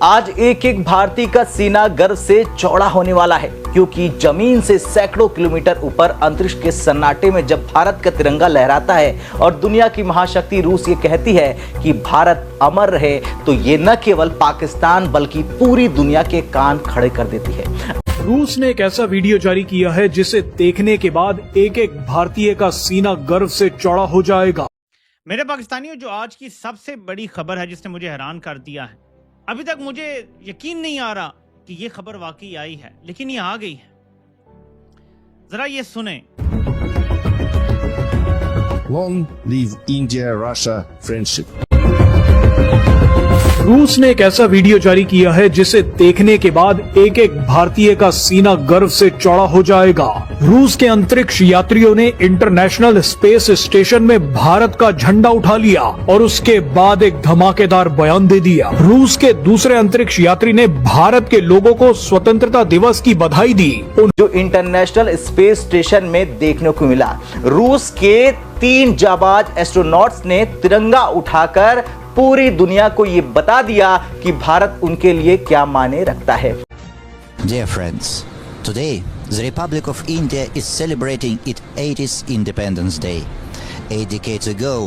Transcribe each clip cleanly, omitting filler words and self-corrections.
आज एक एक भारतीय का सीना गर्व से चौड़ा होने वाला है, क्योंकि जमीन से सैकड़ों किलोमीटर ऊपर अंतरिक्ष के सन्नाटे में जब भारत का तिरंगा लहराता है और दुनिया की महाशक्ति रूस ये कहती है कि भारत अमर रहे, तो ये न केवल पाकिस्तान बल्कि पूरी दुनिया के कान खड़े कर देती है। रूस ने एक ऐसा वीडियो जारी किया है जिसे देखने के बाद एक एक भारतीय का सीना गर्व से चौड़ा हो जाएगा। मेरे पाकिस्तानियों, जो आज की सबसे बड़ी खबर है जिसने मुझे हैरान कर दिया है, अभी तक मुझे यकीन नहीं आ रहा कि ये खबर वाकई आई है, लेकिन ये आ गई है। जरा ये सुने। Long live India-Russia friendship. रूस ने एक ऐसा वीडियो जारी किया है जिसे देखने के बाद एक एक भारतीय का सीना गर्व से चौड़ा हो जाएगा। रूस के अंतरिक्ष यात्रियों ने इंटरनेशनल स्पेस स्टेशन में भारत का झंडा उठा लिया और उसके बाद एक धमाकेदार बयान दे दिया। रूस के दूसरे अंतरिक्ष यात्री ने भारत के लोगों को स्वतंत्रता दिवस की बधाई दी। जो इंटरनेशनल स्पेस स्टेशन में देखने को मिला, रूस के 3 जाबाज एस्ट्रोनॉट्स ने तिरंगा उठाकर पूरी दुनिया को ये बता दिया कि भारत उनके लिए क्या मायने रखता है। Dear friends, today the Republic of India is celebrating its 80th Independence Day. 8 decades ago,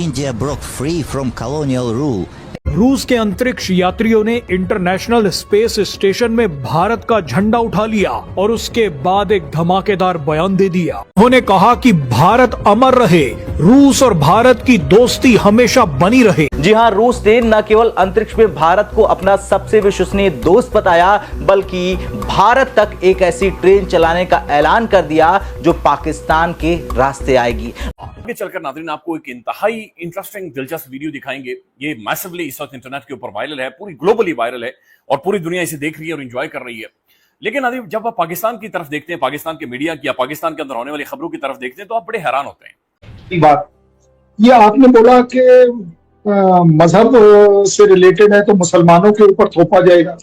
India broke free from colonial rule. रूस के अंतरिक्ष यात्रियों ने इंटरनेशनल स्पेस स्टेशन में भारत का झंडा उठा लिया और उसके बाद एक धमाकेदार बयान दे दिया। उन्होंने कहा कि भारत अमर रहे, रूस और भारत की दोस्ती हमेशा बनी रहे। जी हाँ, रूस ने न केवल अंतरिक्ष में भारत को अपना सबसे विश्वसनीय दोस्त बताया, बल्कि भारत तक एक ऐसी ट्रेन चलाने का ऐलान कर दिया जो पाकिस्तान के रास्ते आएगी। आगे चलकर नाज़रीन आपको एक इंतहाई इंटरेस्टिंग दिलचस्प वीडियो दिखाएंगे। ये मैसिवली इस वक्त इंटरनेट के ऊपर वायरल है, पूरी ग्लोबली वायरल है और पूरी दुनिया इसे देख रही है और एंजॉय कर रही है। लेकिन नाज़रीन, जब आप पाकिस्तान की तरफ देखते हैं, पाकिस्तान के मीडिया की या पाकिस्तान के अंदर होने वाली खबरों की तरफ देखते हैं, तो आप बड़े हैरान होते हैं। बात ये आपने बोला कि मजहब से रिलेटेड है तो मुसलमानों के ऊपर थोपा जाएगा। ये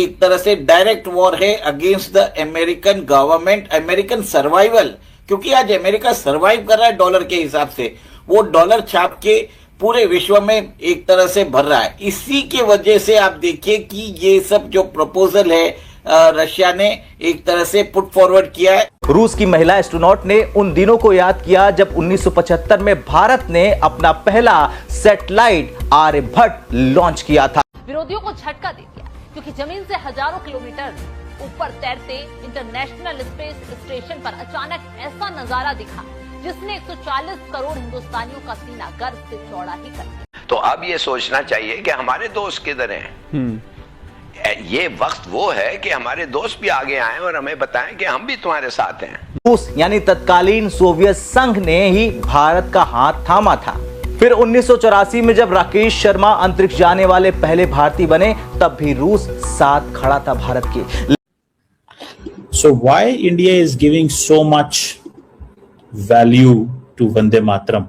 एक तरह से डायरेक्ट वॉर है against the American government, American survival, क्योंकि आज अमेरिका सर्वाइव कर रहा है डॉलर के हिसाब से। वो डॉलर छाप के पूरे विश्व में एक तरह से भर रहा है। इसी के वजह से आप देखिए कि ये सब जो प्रपोजल है रशिया ने एक तरह से पुट फॉरवर्ड किया है। रूस की महिला एस्ट्रोनॉट ने उन दिनों को याद किया जब 1975 में भारत ने अपना पहला सैटेलाइट आर्यभट्ट लॉन्च किया था। विरोधियों को झटका दे दिया, क्योंकि जमीन से हजारों किलोमीटर ऊपर तैरते इंटरनेशनल स्पेस स्टेशन पर अचानक ऐसा नजारा दिखा जिसने 140 करोड़ हिंदुस्तानियों का सीना गर्व से चौड़ा ही कर दिया। तो अब ये सोचना चाहिए कि हमारे दोस्त किधर हैं। ये वक्त वो है कि हमारे दोस्त भी आगे आए और हमें बताएं कि हम भी तुम्हारे साथ हैं। रूस यानी तत्कालीन सोवियत संघ ने ही भारत का हाथ थामा था। फिर 1984 में जब राकेश शर्मा अंतरिक्ष जाने वाले पहले भारतीय बने, तब भी रूस साथ खड़ा था भारत के। So why India is giving so much value to Vande Mataram?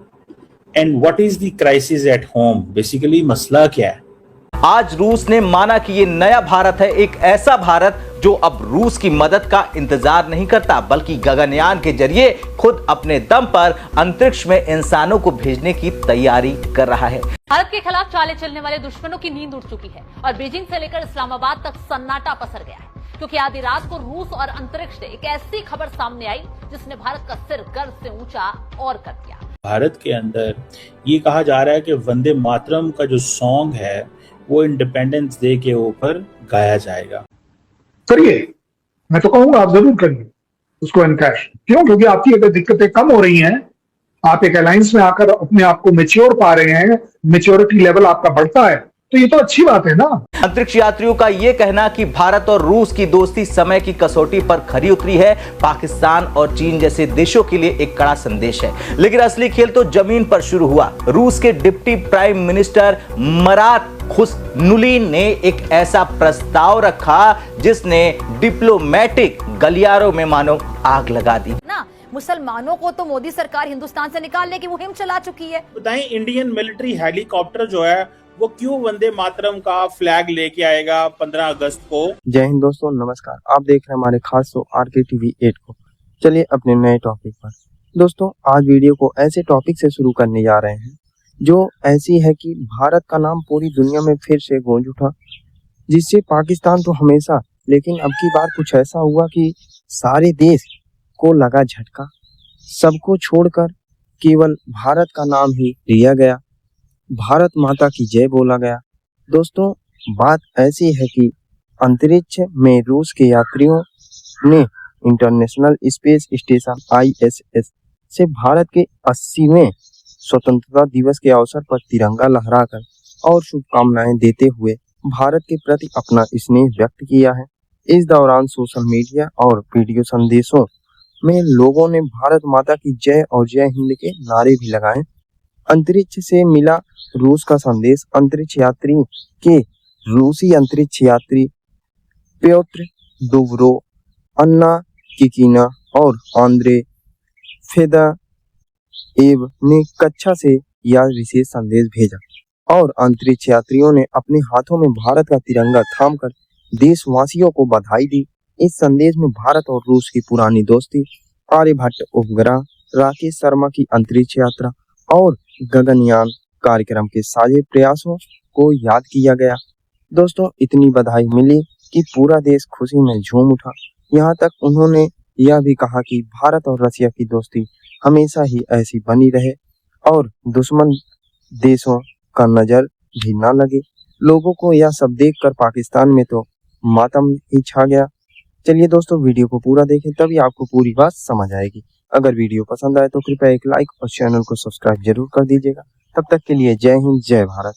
And what is the crisis at home? Basically मसला क्या है? आज रूस ने माना कि ये नया भारत है, एक ऐसा भारत जो अब रूस की मदद का इंतजार नहीं करता, बल्कि गगनयान के जरिए खुद अपने दम पर अंतरिक्ष में इंसानों को भेजने की तैयारी कर रहा है। भारत के खिलाफ चाले चलने वाले दुश्मनों की नींद उड़ चुकी है और बीजिंग से लेकर इस्लामाबाद तक सन्नाटा पसर गया है, क्योंकि आधी रात को रूस और अंतरिक्ष से एक ऐसी खबर सामने आई जिसने भारत का सिर गर्व से ऊंचा और कर दिया। भारत के अंदर ये कहा जा रहा है कि वंदे मातरम का जो सॉन्ग है वो इंडिपेंडेंस डे के ऊपर गाया जाएगा। करिए, मैं तो कहूंगा आप जरूर करिए उसको एनकैश। क्यों? क्योंकि आपकी अगर दिक्कतें कम हो रही हैं, आप एक अलायंस में आकर अपने आप को मेच्योर पा रहे हैं, मेच्योरिटी लेवल आपका बढ़ता है, तो ये तो अच्छी बात है ना। अंतरिक्ष यात्रियों का यह कहना कि भारत और रूस की दोस्ती समय की कसौटी पर खरी उतरी है, पाकिस्तान और चीन जैसे देशों के लिए एक कड़ा संदेश है। लेकिन असली खेल तो जमीन पर शुरू हुआ। रूस के डिप्टी प्राइम मिनिस्टर मरात खुसनुलीन ने एक ऐसा प्रस्ताव रखा जिसने डिप्लोमेटिक गलियारों में मानो आग लगा दी ना। मुसलमानों को तो मोदी सरकार हिंदुस्तान से निकालने की मुहिम चला चुकी है। बताएं, इंडियन मिलिट्री हेलीकॉप्टर जो है वो क्यों वंदे मातरम का फ्लैग लेके आएगा 15 अगस्त को। जय हिंद दोस्तों, नमस्कार। आप देख रहे हैं हमारे खास शो RKTV 8 को। चलिए अपने नए टॉपिक पर। दोस्तों, आज वीडियो को ऐसे टॉपिक से शुरू करने जा रहे हैं जो ऐसी है कि भारत का नाम पूरी दुनिया में फिर से गूंज उठा, जिससे पाकिस्तान तो हमेशा, लेकिन अब की बार कुछ ऐसा हुआ कि सारे देश को लगा झटका। सबको छोड़कर केवल भारत का नाम ही लिया गया, भारत माता की जय बोला गया। दोस्तों, बात ऐसी है कि अंतरिक्ष में रूस के यात्रियों ने इंटरनेशनल स्पेस स्टेशन ISS से भारत के 80वें स्वतंत्रता दिवस के अवसर पर तिरंगा लहराकर और शुभकामनाएं देते हुए भारत के प्रति अपना स्नेह व्यक्त किया है। इस दौरान सोशल मीडिया और वीडियो संदेशों में लोगों ने भारत माता की जय और जय हिंद के नारे भी लगाए। अंतरिक्ष से मिला रूस का संदेश। अंतरिक्ष यात्री के रूसी अंतरिक्ष यात्री प्योत्र दुवरो, अन्ना किकीना और आंद्रे फेदाएव ने कक्षा से यह विशेष संदेश भेजा और अंतरिक्ष यात्रियों ने अपने हाथों में भारत का तिरंगा थामकर देशवासियों को बधाई दी। इस संदेश में भारत और रूस की पुरानी दोस्ती, आर्यभट्ट उपग्रह, राकेश शर्मा की अंतरिक्ष यात्रा और गगनयान कार्यक्रम के साझे प्रयासों को याद किया गया। दोस्तों, इतनी बधाई मिली कि पूरा देश खुशी में झूम उठा। यहाँ तक उन्होंने यह भी कहा कि भारत और रसिया की दोस्ती हमेशा ही ऐसी बनी रहे और दुश्मन देशों का नजर भी न लगे। लोगों को यह सब देखकर पाकिस्तान में तो मातम ही छा गया। चलिए दोस्तों, वीडियो को पूरा देखें, तभी आपको पूरी बात समझ आएगी। अगर वीडियो पसंद आए तो कृपया एक लाइक और चैनल को सब्सक्राइब जरूर कर दीजिएगा। तब तक के लिए जय हिंद, जय भारत।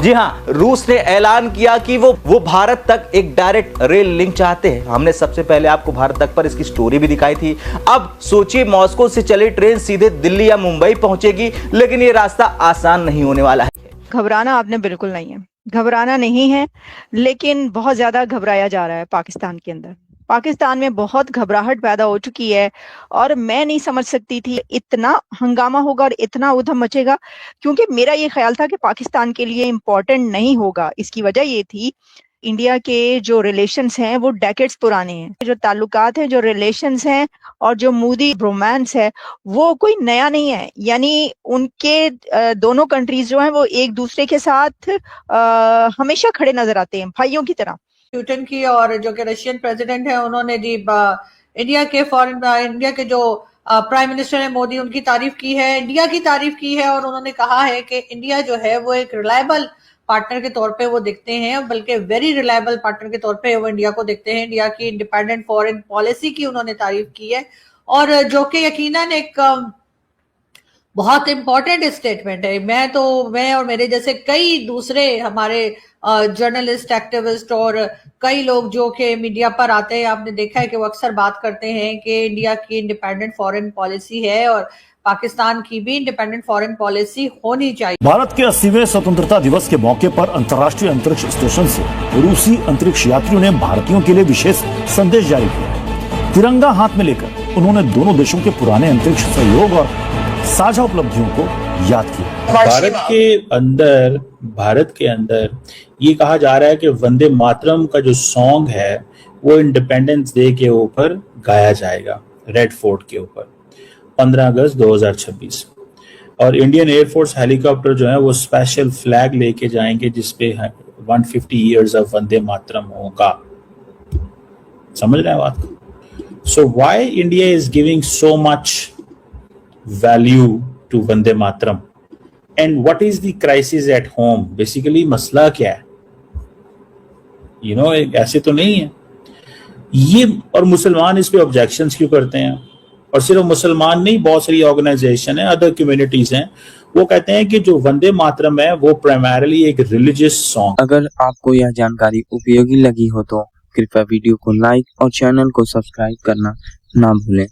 जी हां, रूस ने ऐलान किया कि वो भारत तक एक डायरेक्ट रेल लिंक चाहते हैं। हमने सबसे पहले आपको भारत तक पर इसकी स्टोरी भी दिखाई थी। अब सोचिए, मॉस्को से चली ट्रेन सीधे दिल्ली या मुंबई पहुंचेगी, लेकिन ये रास्ता आसान नहीं होने वाला है। घबराना आपने बिल्कुल नहीं है, घबराना नहीं है, लेकिन बहुत ज्यादा घबराया जा रहा है पाकिस्तान के अंदर। पाकिस्तान में बहुत घबराहट पैदा हो चुकी है और मैं नहीं समझ सकती थी इतना हंगामा होगा और इतना उधम मचेगा, क्योंकि मेरा ये ख्याल था कि पाकिस्तान के लिए इम्पोर्टेंट नहीं होगा। इसकी वजह ये थी, इंडिया के जो रिलेशंस हैं वो डेकेड्स पुराने हैं, जो ताल्लुकात हैं, जो रिलेशंस हैं और जो मोदी रोमांस है वो कोई नया नहीं है। यानी उनके दोनों कंट्रीज जो हैं वो एक दूसरे के साथ हमेशा खड़े नजर आते हैं, भाइयों की तरह। पुतिन की और जो कि रशियन प्रेसिडेंट है, उन्होंने जी इंडिया के जो प्राइम मिनिस्टर है मोदी, उनकी तारीफ की है, इंडिया की तारीफ की है और उन्होंने कहा है कि इंडिया जो है वो एक रिलायबल पार्टनर के तौर पे वो दिखते हैं, बल्कि वेरी रिलायबल पार्टनर के तौर पे वो इंडिया को दिखते हैं। इंडिया की इंडिपेंडेंट फॉरेन पॉलिसी की उन्होंने तारीफ की है और जो कि यकीनन एक बहुत इंपॉर्टेंट स्टेटमेंट है। मैं और मेरे जैसे कई दूसरे हमारे जर्नलिस्ट, एक्टिविस्ट और कई लोग जो कि मीडिया पर आते हैं, आपने देखा है कि वो अक्सर बात करते हैं कि इंडिया की इंडिपेंडेंट फॉरेन पॉलिसी है और पाकिस्तान की भी इंडिपेंडेंट फॉरेन पॉलिसी होनी चाहिए। भारत के 80वें स्वतंत्रता दिवस के मौके पर अंतर्राष्ट्रीय अंतरिक्ष स्टेशन से रूसी अंतरिक्ष यात्रियों ने भारतीयों के लिए विशेष संदेश जारी किया। तिरंगा हाथ में लेकर उन्होंने दोनों देशों के पुराने अंतरिक्ष सहयोग और साझा उपलब्धियों को याद किया। भारत के अंदर ये कहा जा रहा है कि वंदे मातरम का जो सॉन्ग है वो इंडिपेंडेंस डे के ऊपर गाया जाएगा, रेड फोर्ट के ऊपर, 15 अगस्त 2026। और इंडियन एयरफोर्स हेलीकॉप्टर जो है वो स्पेशल फ्लैग लेके जाएंगे जिसपे 150 ईयर्स ऑफ वंदे मातरम होगा। समझ रहे हैं बात को? So why India is giving so much value to Vande Mataram and what is the crisis at home? Basically मसला क्या है? ऐसे तो नहीं है ये। और मुसलमान इस पे ऑब्जेक्शंस क्यों करते हैं? और सिर्फ मुसलमान नहीं, बहुत सारी ऑर्गेनाइजेशन है, अदर कम्युनिटीज हैं, वो कहते हैं कि जो वंदे मातरम है वो प्राइमरली एक रिलीजियस सॉन्ग। अगर आपको यह जानकारी उपयोगी लगी हो तो कृपया वीडियो को लाइक और चैनल को सब्सक्राइब करना ना भूलें।